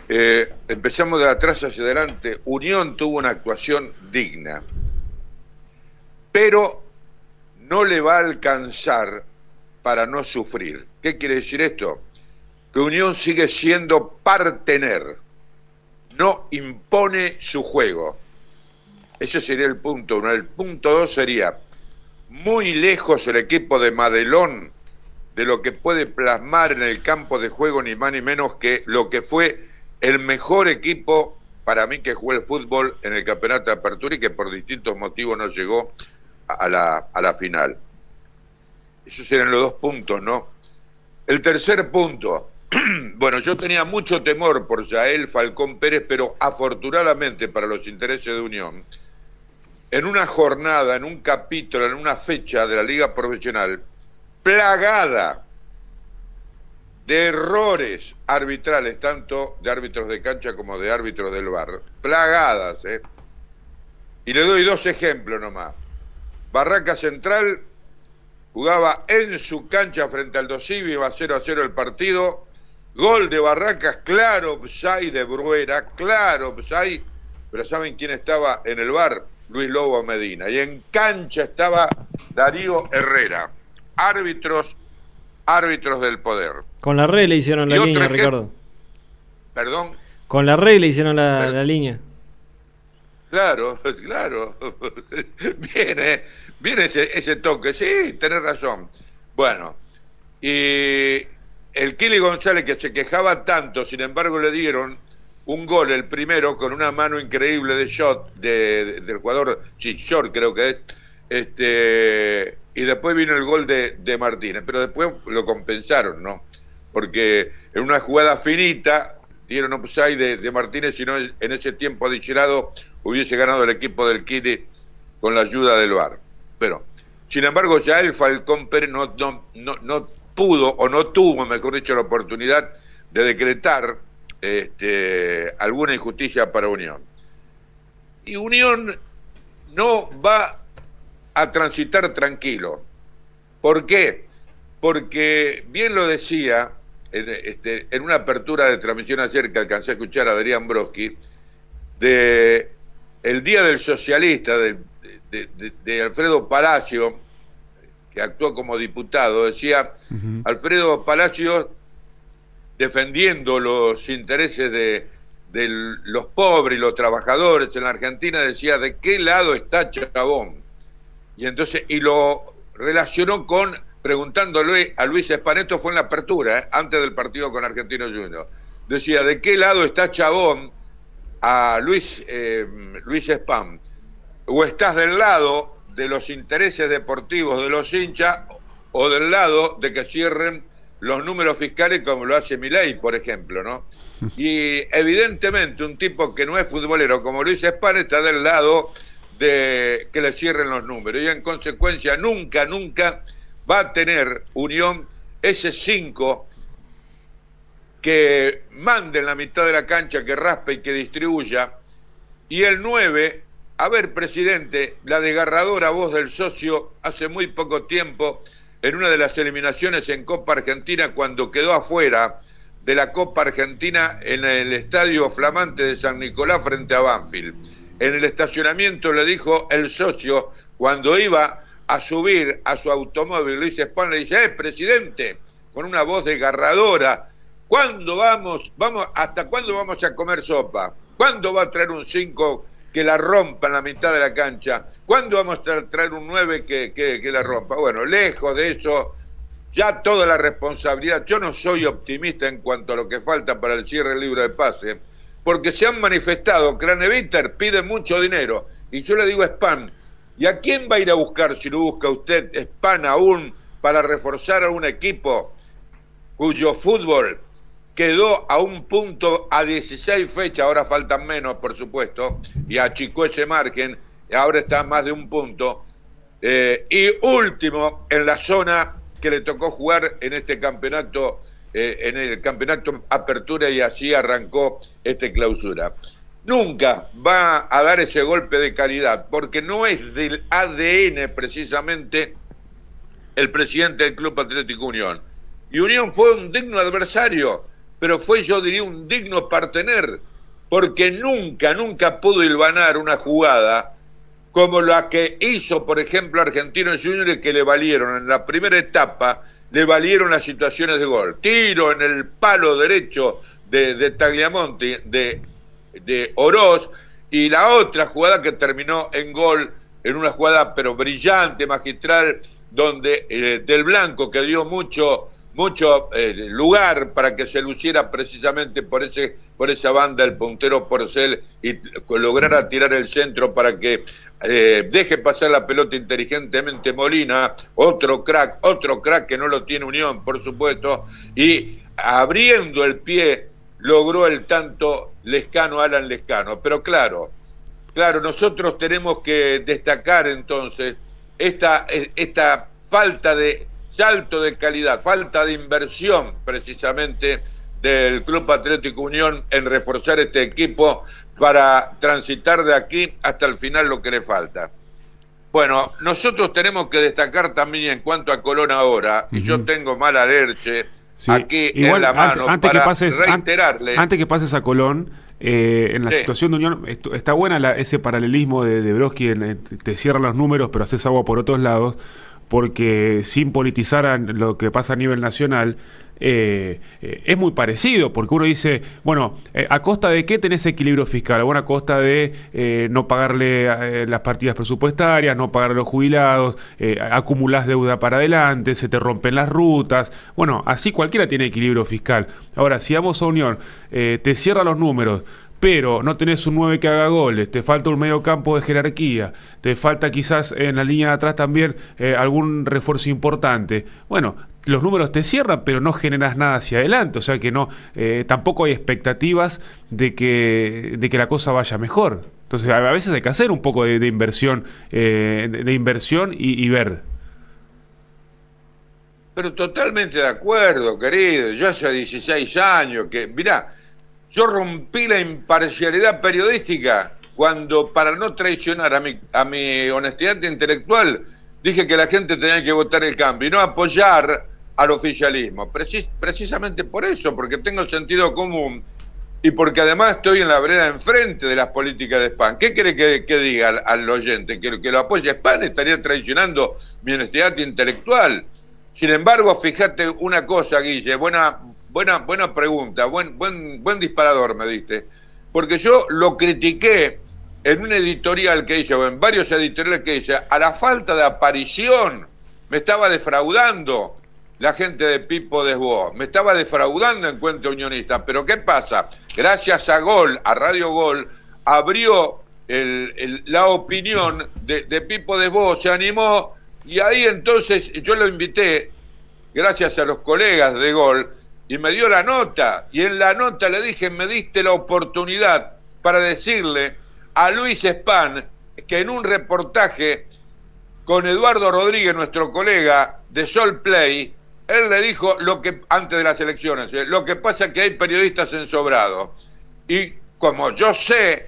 Empezamos de atrás hacia adelante. Unión tuvo una actuación digna, pero no le va a alcanzar para no sufrir. ¿Qué quiere decir esto? Que Unión sigue siendo partener, no impone su juego. Ese sería el punto uno. El punto dos sería, muy lejos el equipo de Madelón de lo que puede plasmar en el campo de juego, ni más ni menos que lo que fue el mejor equipo para mí que jugó el fútbol en el campeonato de apertura y que por distintos motivos no llegó a la final. Esos serían los dos puntos, ¿no? El tercer punto, bueno, yo tenía mucho temor por Yael Falcón Pérez, pero afortunadamente para los intereses de Unión, en una jornada, en un capítulo, en una fecha de la Liga Profesional, plagada de errores arbitrales, tanto de árbitros de cancha como de árbitros del VAR, plagadas, ¿eh? Y le doy dos ejemplos nomás. Barraca Central jugaba en su cancha frente al Dosivi, iba 0-0 el partido, gol de Barracas, claro offside de Bruera, claro offside, pero ¿saben quién estaba en el VAR? Luis Lobo Medina, y en cancha estaba Darío Herrera. Árbitros del poder. Con la red le hicieron la línea, Ricardo. ¿Perdón? Con la red le hicieron la línea. Claro. Viene ese toque. Sí, tenés razón. Bueno, y el Kili González, que se quejaba tanto, sin embargo le dieron un gol, el primero, con una mano increíble de shot del jugador Chichor, creo que es, y después vino el gol de Martínez, pero después lo compensaron, ¿no? Porque en una jugada finita dieron offside de Martínez, si no en ese tiempo adicionado hubiese ganado el equipo del Kili con la ayuda del VAR. Pero, sin embargo, ya el Falcón Pérez no pudo, o no tuvo, mejor dicho, la oportunidad de decretar alguna injusticia para Unión. Y Unión no va a transitar tranquilo. ¿Por qué? Porque, bien lo decía, en una apertura de transmisión ayer que alcancé a escuchar a Adrián Broski, de el Día del Socialista, de Alfredo Palacio, que actuó como diputado, decía Alfredo Palacio, defendiendo los intereses de los pobres y los trabajadores en la Argentina, decía, ¿de qué lado está Chabón? Y entonces, y lo relacionó con, preguntándole a Luis Spam, esto fue en la apertura, antes del partido con Argentinos Juniors, decía, ¿de qué lado está Chabón? A Luis Spam, o estás del lado de los intereses deportivos de los hinchas, o del lado de que cierren los números fiscales como lo hace Milei, por ejemplo, ¿no? Y evidentemente un tipo que no es futbolero como Luis Spam está del lado de que le cierren los números, y en consecuencia nunca va a tener Unión ese 5 que mande en la mitad de la cancha, que raspe y que distribuya, y el 9, a ver, presidente, la desgarradora voz del socio hace muy poco tiempo, en una de las eliminaciones en Copa Argentina, cuando quedó afuera de la Copa Argentina en el estadio flamante de San Nicolás frente a Banfield. En el estacionamiento le dijo el socio, cuando iba a subir a su automóvil, Luis Spam le dice, presidente, con una voz desgarradora, ¿cuándo hasta cuándo vamos a comer sopa? ¿Cuándo va a traer un 5 que la rompa en la mitad de la cancha? ¿Cuándo vamos a traer un 9 que la rompa? Bueno, lejos de eso, ya toda la responsabilidad, yo no soy optimista en cuanto a lo que falta para el cierre del libro de pase, porque se han manifestado, Craneviter pide mucho dinero, y yo le digo a Spam, ¿y a quién va a ir a buscar si lo busca usted, Spam, aún para reforzar a un equipo cuyo fútbol quedó a un punto a 16 fechas, ahora faltan menos, por supuesto, y achicó ese margen, y ahora está a más de un punto, y último en la zona que le tocó jugar en este campeonato, en el campeonato Apertura, y así arrancó clausura. Nunca va a dar ese golpe de calidad, porque no es del ADN precisamente el presidente del Club Atlético Unión. Y Unión fue un digno adversario, pero fue, yo diría, un digno partener, porque nunca pudo hilvanar una jugada como la que hizo, por ejemplo, Argentinos Juniors, que le valieron en la primera etapa, le valieron las situaciones de gol. Tiro en el palo derecho de Tagliamonte, de Oroz, y la otra jugada que terminó en gol, en una jugada pero brillante, magistral, donde Del Blanco, que dio mucho lugar para que se luciera precisamente por esa banda el puntero Porcel y lograra tirar el centro para que deje pasar la pelota inteligentemente Molina, otro crack que no lo tiene Unión, por supuesto, y abriendo el pie logró el tanto Alan Lescano. Pero claro, nosotros tenemos que destacar entonces esta falta de salto de calidad, falta de inversión precisamente del Club Atlético Unión en reforzar este equipo para transitar de aquí hasta el final lo que le falta. Bueno, nosotros tenemos que destacar también en cuanto a Colón ahora, y yo tengo mala leche aquí igual, en la mano antes para que pases, reiterarle. Antes que pases a Colón, en la situación de Unión, está buena ese paralelismo de Broski, te cierran los números pero haces agua por otros lados, porque sin politizar lo que pasa a nivel nacional, es muy parecido, porque uno dice, bueno, ¿a costa de qué tenés equilibrio fiscal? Bueno, a costa de no pagarle las partidas presupuestarias, no pagarle a los jubilados, acumulás deuda para adelante, se te rompen las rutas. Bueno, así cualquiera tiene equilibrio fiscal. Ahora, si vamos a Unión, te cierra los números, pero no tenés un 9 que haga goles, te falta un medio campo de jerarquía, te falta quizás en la línea de atrás también algún refuerzo importante. Bueno, los números te cierran, pero no generas nada hacia adelante, o sea que no, tampoco hay expectativas de que la cosa vaya mejor. Entonces a veces hay que hacer un poco de inversión, y ver. Pero totalmente de acuerdo, querido. Yo hace 16 años que, mirá, yo rompí la imparcialidad periodística cuando, para no traicionar a mi honestidad intelectual, dije que la gente tenía que votar el cambio y no apoyar al oficialismo. Precisamente por eso, porque tengo sentido común y porque además estoy en la vereda enfrente de las políticas de Spahn. ¿Qué quiere que diga al oyente? ¿Que lo apoye Spahn? Estaría traicionando mi honestidad intelectual. Sin embargo, fíjate una cosa, Guille, buena pregunta, buen disparador me diste, porque yo lo critiqué en un editorial que hice, o en varios editoriales que hice, a la falta de aparición. Me estaba defraudando la gente de Pipo Desbó, me estaba defraudando en Cuenta Unionista. Pero ¿qué pasa? Gracias a Gol, a Radio Gol, abrió la opinión de Pipo Desbó, se animó, y ahí entonces yo lo invité, gracias a los colegas de Gol, y me dio la nota, y en la nota le dije, me diste la oportunidad para decirle a Luis Spahn que en un reportaje con Eduardo Rodríguez, nuestro colega de Sol Play, él le dijo lo que antes de las elecciones, lo que pasa es que hay periodistas ensobrados. Y como yo sé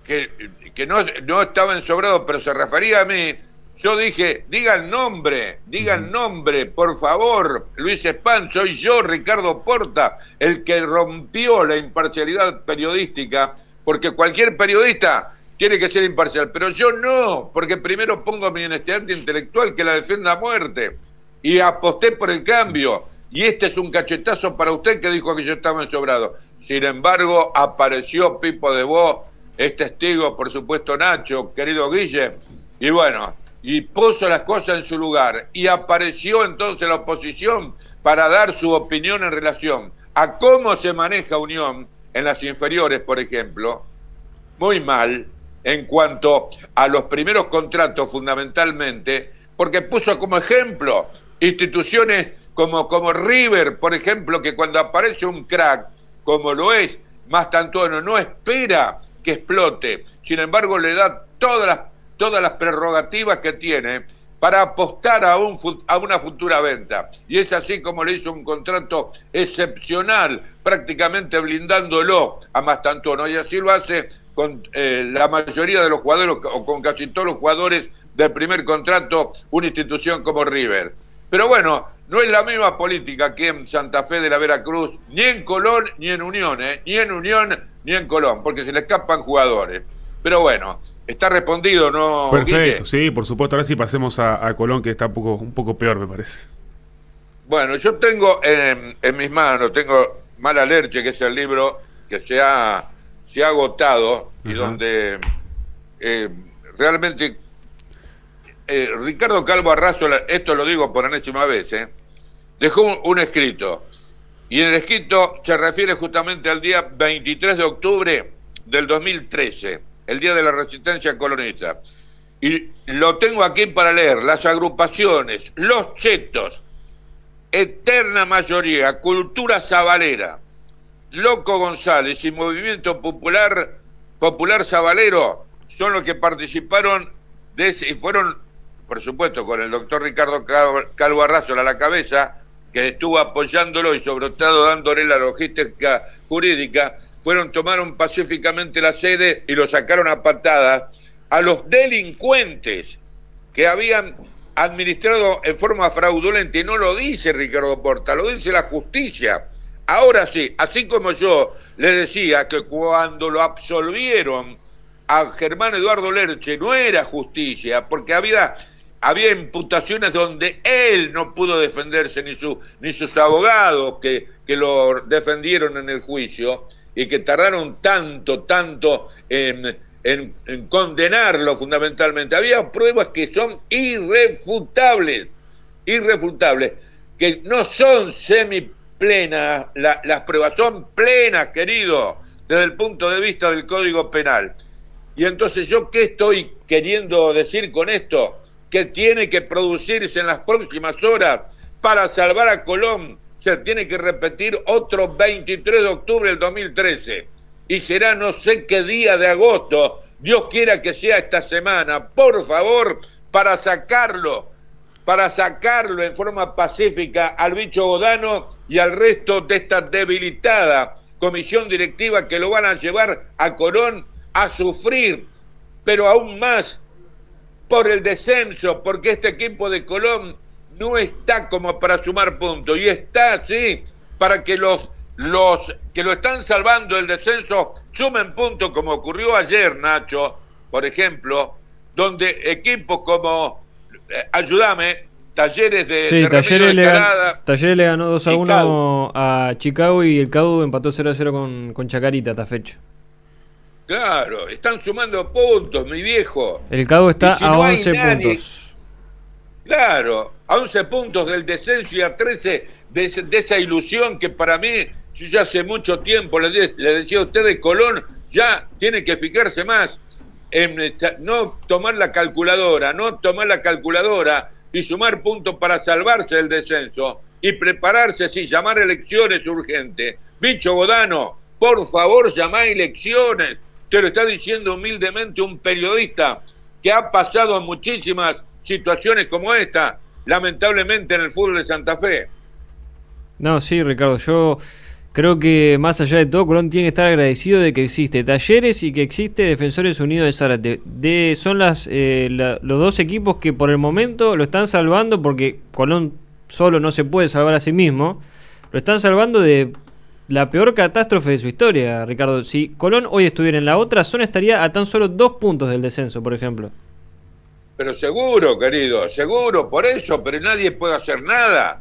que no estaba ensobrado, pero se refería a mí, yo dije, diga el nombre, por favor, Luis Spahn, soy yo, Ricardo Porta, el que rompió la imparcialidad periodística, porque cualquier periodista tiene que ser imparcial, pero yo no, porque primero pongo mi honestidad intelectual que la defienda a muerte, y aposté por el cambio, y este es un cachetazo para usted que dijo que yo estaba ensobrado. Sin embargo, apareció Pipo Desbó, es testigo, por supuesto, Nacho, querido Guille, y bueno, y puso las cosas en su lugar, y apareció entonces la oposición para dar su opinión en relación a cómo se maneja Unión en las inferiores, por ejemplo, muy mal, en cuanto a los primeros contratos fundamentalmente, porque puso como ejemplo instituciones como River, por ejemplo, que cuando aparece un crack, como lo es Mastantuono, no espera que explote, sin embargo le da todas las prerrogativas que tiene para apostar a una futura venta. Y es así como le hizo un contrato excepcional, prácticamente blindándolo a Mastantuono, y así lo hace con la mayoría de los jugadores, o con casi todos los jugadores del primer contrato, una institución como River. Pero bueno, No es la misma política que en Santa Fe de la Veracruz, ni en Colón, ni en Unión, ni en Unión, ni en Colón, porque se le escapan jugadores. Pero bueno, está respondido, ¿no, Perfecto, Guille? sí, por supuesto. Ahora sí pasemos a Colón, que está un poco peor, me parece. Bueno, yo tengo en mis manos, tengo Mala Leche, que es el libro que se ha agotado y Ajá. donde realmente Ricardo Calvo Arrazola, esto lo digo por enésima vez, dejó un escrito, y en el escrito se refiere justamente al día 23 de octubre del 2013, el día de la resistencia colonista. Y lo tengo aquí para leer: las agrupaciones, los chetos, eterna mayoría, Cultura Zabalera, Loco González y Movimiento Popular Zabalero son los que participaron de ese, y fueron, por supuesto, con el doctor Ricardo Calvo Arrazola a la cabeza, que estuvo apoyándolo y sobre todo dándole la logística jurídica, tomaron pacíficamente la sede y lo sacaron a patadas a los delincuentes que habían administrado en forma fraudulenta, y no lo dice Ricardo Porta, lo dice la justicia. Ahora sí, así como yo le decía que cuando lo absolvieron a Germán Eduardo Lerche no era justicia, porque había imputaciones donde él no pudo defenderse, ni sus abogados que lo defendieron en el juicio, y que tardaron tanto en condenarlo fundamentalmente. Había pruebas que son irrefutables, que no son semiplenas, las pruebas son plenas, querido, desde el punto de vista del Código Penal. Y entonces, ¿yo qué estoy queriendo decir con esto? Que tiene que producirse en las próximas horas para salvar a Colón. Se tiene que repetir otro 23 de octubre del 2013. Y será no sé qué día de agosto, Dios quiera que sea esta semana, por favor, para sacarlo en forma pacífica al bicho Godano y al resto de esta debilitada comisión directiva, que lo van a llevar a Colón a sufrir, pero aún más por el descenso, porque este equipo de Colón no está como para sumar puntos, y está, sí, para que los que lo están salvando el descenso sumen puntos, como ocurrió ayer, Nacho, por ejemplo, donde equipos como, ayúdame, Talleres de Talleres Talleres le ganó 2-1 a Chicago, y el CAU empató 0-0 con Chacarita hasta fecha. Claro, están sumando puntos, mi viejo. El CAU está si a no 11 puntos. Claro, a 11 puntos del descenso y a 13 de esa ilusión que para mí, yo ya hace mucho tiempo le decía a ustedes, Colón ya tiene que fijarse más en no tomar la calculadora y sumar puntos para salvarse del descenso y prepararse, sí, llamar elecciones urgentes. Bicho Godano, por favor, llamá elecciones. Te lo está diciendo humildemente un periodista que ha pasado muchísimas situaciones como esta, lamentablemente, en el fútbol de Santa Fe. No, sí, Ricardo, yo creo que más allá de todo, Colón tiene que estar agradecido de que existe Talleres y que existe Defensores Unidos de Zárate. Son los dos equipos que por el momento lo están salvando, porque Colón solo no se puede salvar a sí mismo. Lo están salvando de la peor catástrofe de su historia, Ricardo. Si Colón hoy estuviera en la otra zona, estaría a tan solo 2 puntos del descenso, por ejemplo. Pero seguro, querido, seguro, por eso, pero nadie puede hacer nada.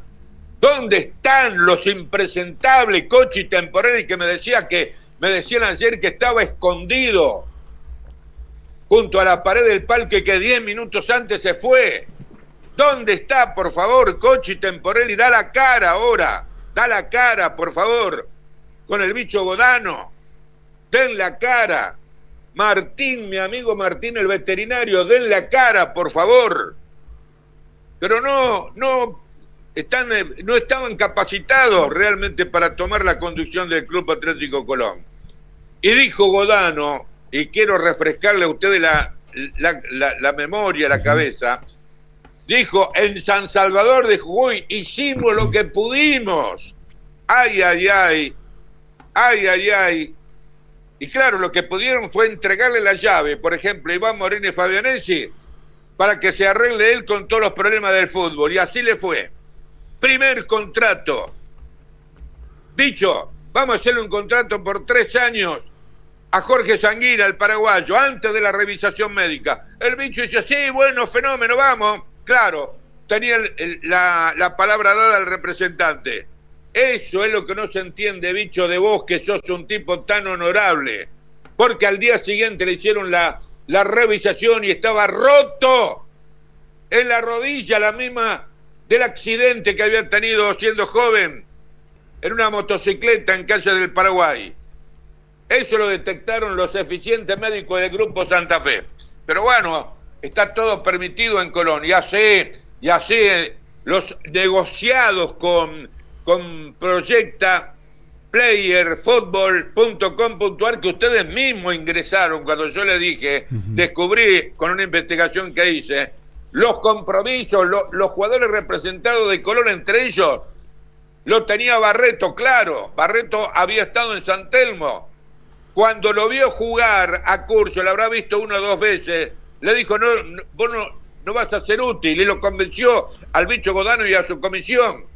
¿Dónde están los impresentables, Cochi Temporelli, que me decían ayer que estaba escondido junto a la pared del parque, que 10 minutos antes se fue? ¿Dónde está, por favor, Cochi Temporelli? Da la cara ahora, por favor, con el bicho Godano. Den la cara. Martín, mi amigo Martín, el veterinario, den la cara, por favor. Pero no estaban capacitados realmente para tomar la conducción del Club Atlético Colón. Y dijo Godano, y quiero refrescarle a ustedes la memoria, la cabeza, dijo: en San Salvador de Jujuy hicimos lo que pudimos. Ay, ay, ay, ay, ay, ay. Y claro, lo que pudieron fue entregarle la llave, por ejemplo, a Iván Moreno y Fabianesi, para que se arregle él con todos los problemas del fútbol, y así le fue. primer contrato. Bicho, vamos a hacerle un contrato por 3 años a Jorge Sanguina, el paraguayo, antes de la revisación médica. El bicho dice, sí, bueno, fenómeno, vamos. Claro, tenía la palabra dada al representante. Eso es lo que no se entiende, bicho, de vos, que sos un tipo tan honorable. Porque al día siguiente le hicieron la revisación y estaba roto en la rodilla, la misma del accidente que había tenido siendo joven en una motocicleta en calle del Paraguay. Eso lo detectaron los eficientes médicos del Grupo Santa Fe. Pero bueno, está todo permitido en Colón. Ya sé los negociados con Proyecta playerfutbol.com.ar que ustedes mismos ingresaron cuando yo les dije, descubrí con una investigación que hice, los compromisos, los jugadores representados de Colón, entre ellos, lo tenía Barreto, claro. Barreto había estado en San Telmo. Cuando lo vio jugar a Curcio, lo habrá visto 1 o 2 veces, le dijo, vos no vas a ser útil, y lo convenció al bicho Godano y a su comisión.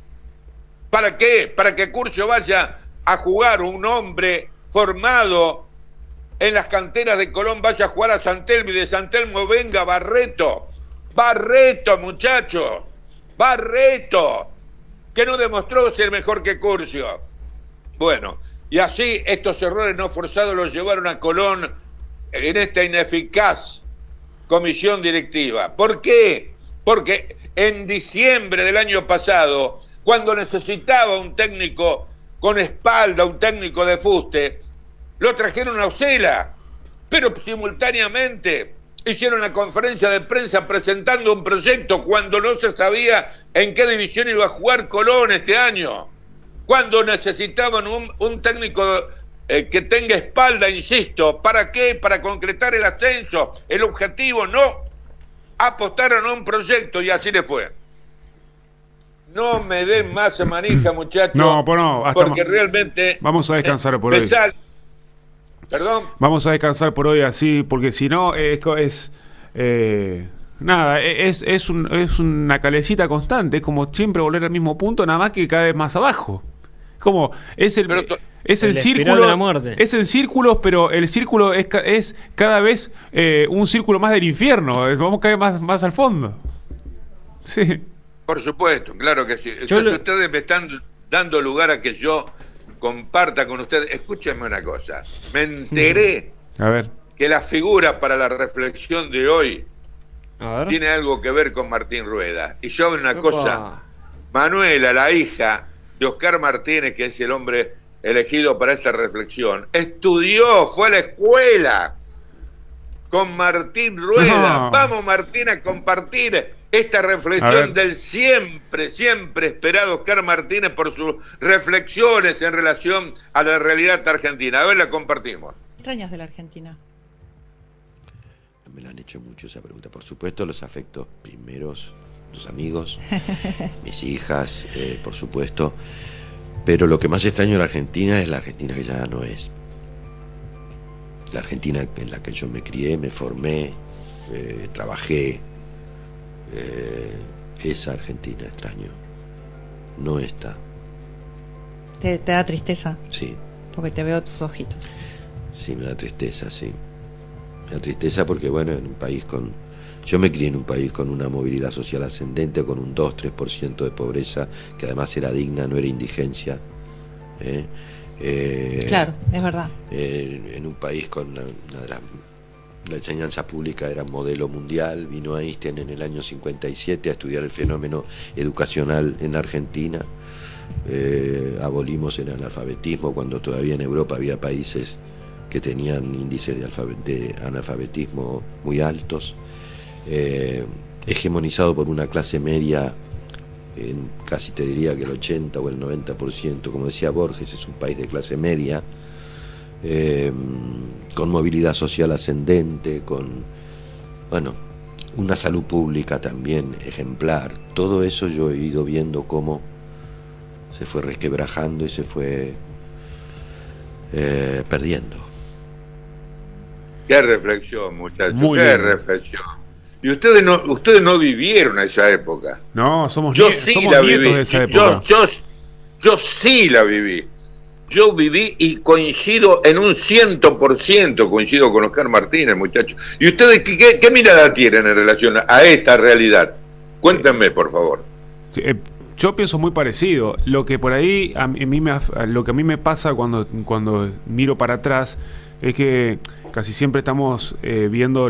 ¿Para qué? Para que Curcio vaya a jugar, un hombre formado en las canteras de Colón, vaya a jugar a San Telmo, y de San Telmo venga Barreto, muchachos, Barreto, que no demostró ser mejor que Curcio. Bueno, y así estos errores no forzados los llevaron a Colón en esta ineficaz comisión directiva. ¿Por qué? Porque en diciembre del año pasado, cuando necesitaba un técnico con espalda, un técnico de fuste, lo trajeron a Osela, pero simultáneamente hicieron una conferencia de prensa presentando un proyecto cuando no se sabía en qué división iba a jugar Colón este año. Cuando necesitaban un técnico que tenga espalda, insisto, ¿para qué? Para concretar el ascenso, el objetivo, no. Apostaron a un proyecto y así le fue. No me den más manija, muchachos. No, pues no, porque realmente... Vamos a descansar por hoy. ¿Perdón? Vamos a descansar por hoy así, porque si no nada, es una calecita constante, es como siempre volver al mismo punto, nada más que cada vez más abajo. Como es el círculo de la muerte. Es en círculos, pero el círculo es cada vez un círculo más del infierno. Vamos cada vez más al fondo. Sí. Por supuesto, claro que sí. Ustedes me están dando lugar a que yo comparta con ustedes. Escúchenme una cosa. Me enteré que la figura para la reflexión de hoy tiene algo que ver con Martín Rueda. Y yo una cosa. Manuela, la hija de Oscar Martínez, que es el hombre elegido para esta reflexión, estudió, fue a la escuela con Martín Rueda. No. Vamos, Martín, a compartir esta reflexión del siempre esperado Oscar Martínez por sus reflexiones en relación a la realidad argentina. A ver, la compartimos. ¿Extrañas de la Argentina? Me lo han hecho mucho esa pregunta. Por supuesto, los afectos primeros, los amigos, mis hijas, por supuesto. Pero lo que más extraño de la Argentina es la Argentina que ya no es. La Argentina en la que yo me crié, me formé, trabajé. Esa Argentina extraño. No está. ¿Te da tristeza? Sí. Porque te veo tus ojitos. Sí, me da tristeza, sí. Me da tristeza porque, bueno, en un país con... Yo me crié en un país con una movilidad social ascendente, con un 2-3% de pobreza, que además era digna, no era indigencia. Claro, es verdad. En un país con una de las... La enseñanza pública era modelo mundial. Vino Einstein en el año 57 a estudiar el fenómeno educacional en Argentina. Abolimos el analfabetismo cuando todavía en Europa había países que tenían índices de analfabetismo muy altos. Hegemonizado por una clase media, casi te diría que el 80 o el 90%, como decía Borges, es un país de clase media. Con movilidad social ascendente, con, bueno, una salud pública también ejemplar. Todo eso yo he ido viendo cómo se fue resquebrajando y se fue perdiendo. Qué reflexión, muchachos, reflexión. Y ustedes no vivieron esa época. No, somos Yo sí somos la nietos viví. de esa época. Yo sí la viví. Yo viví y coincido en un 100%, coincido con Oscar Martínez, muchachos. ¿Y ustedes qué mirada tienen en relación a esta realidad? Cuéntenme, por favor. Sí, yo pienso muy parecido. Lo que por ahí lo que a mí me pasa cuando miro para atrás es que casi siempre estamos viendo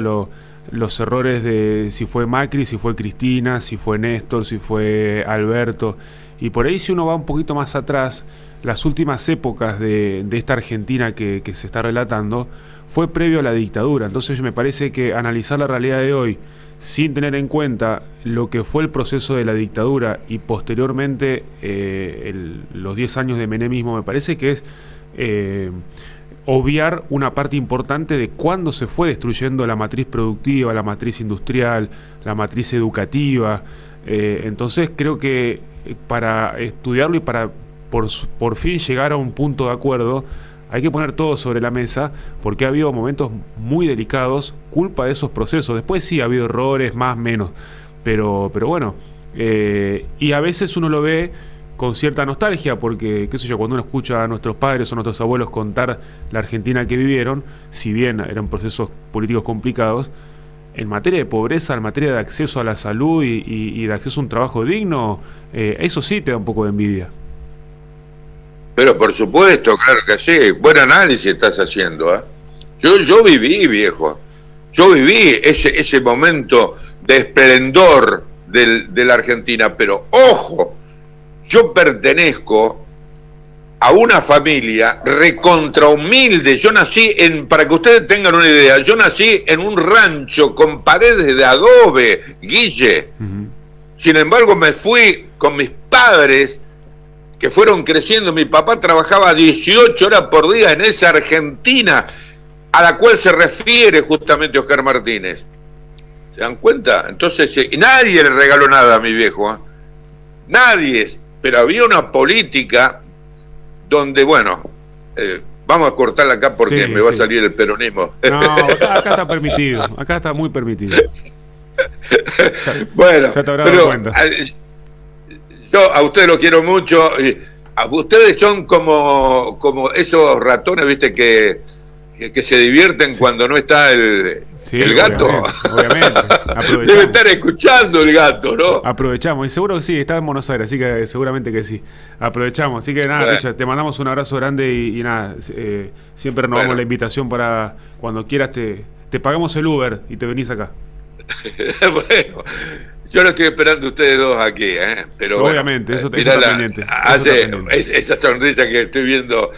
los errores de si fue Macri, si fue Cristina, si fue Néstor, si fue Alberto. Y por ahí si uno va un poquito más atrás, las últimas épocas de esta Argentina que se está relatando fue previo a la dictadura. Entonces me parece que analizar la realidad de hoy sin tener en cuenta lo que fue el proceso de la dictadura y posteriormente los 10 años de menemismo, me parece que es obviar una parte importante de cuándo se fue destruyendo la matriz productiva, la matriz industrial, la matriz educativa. Entonces creo que para estudiarlo y para por fin llegar a un punto de acuerdo, hay que poner todo sobre la mesa, porque ha habido momentos muy delicados, culpa de esos procesos. Después sí ha habido errores, más, menos, pero bueno, y a veces uno lo ve con cierta nostalgia, porque, qué sé yo, cuando uno escucha a nuestros padres o nuestros abuelos contar la Argentina que vivieron, si bien eran procesos políticos complicados, en materia de pobreza, en materia de acceso a la salud y de acceso a un trabajo digno, eso sí te da un poco de envidia. Pero por supuesto, claro que sí. Buen análisis estás haciendo, ¿eh? Yo viví, viejo. Yo viví ese momento de esplendor de la Argentina. Pero, ojo, yo pertenezco a una familia recontra humilde. Yo nací para que ustedes tengan una idea, yo nací en un rancho con paredes de adobe, Guille. Uh-huh. Sin embargo, me fui con mis padres, que fueron creciendo. Mi papá trabajaba 18 horas por día en esa Argentina a la cual se refiere justamente Oscar Martínez. ¿Se dan cuenta? Entonces, nadie le regaló nada a mi viejo, ¿eh? Nadie. Pero había una política donde, bueno, vamos a cortarla acá porque sí, me va a salir el peronismo. No, acá está permitido, acá está muy permitido. Bueno, ya te habrás dado cuenta. Yo a ustedes lo quiero mucho. Ustedes son como esos ratones, viste, que se divierten cuando no está el gato. Obviamente. Debe estar escuchando el gato, ¿no? Aprovechamos, y seguro que sí, está en Buenos Aires, así que seguramente que sí. Aprovechamos, así que nada, Richa, te mandamos un abrazo grande y nada, siempre renovamos la invitación para cuando quieras, te pagamos el Uber y te venís acá. Bueno, yo lo estoy esperando a ustedes dos aquí, pero obviamente, bueno, eso está pendiente. Esa sonrisa que estoy viendo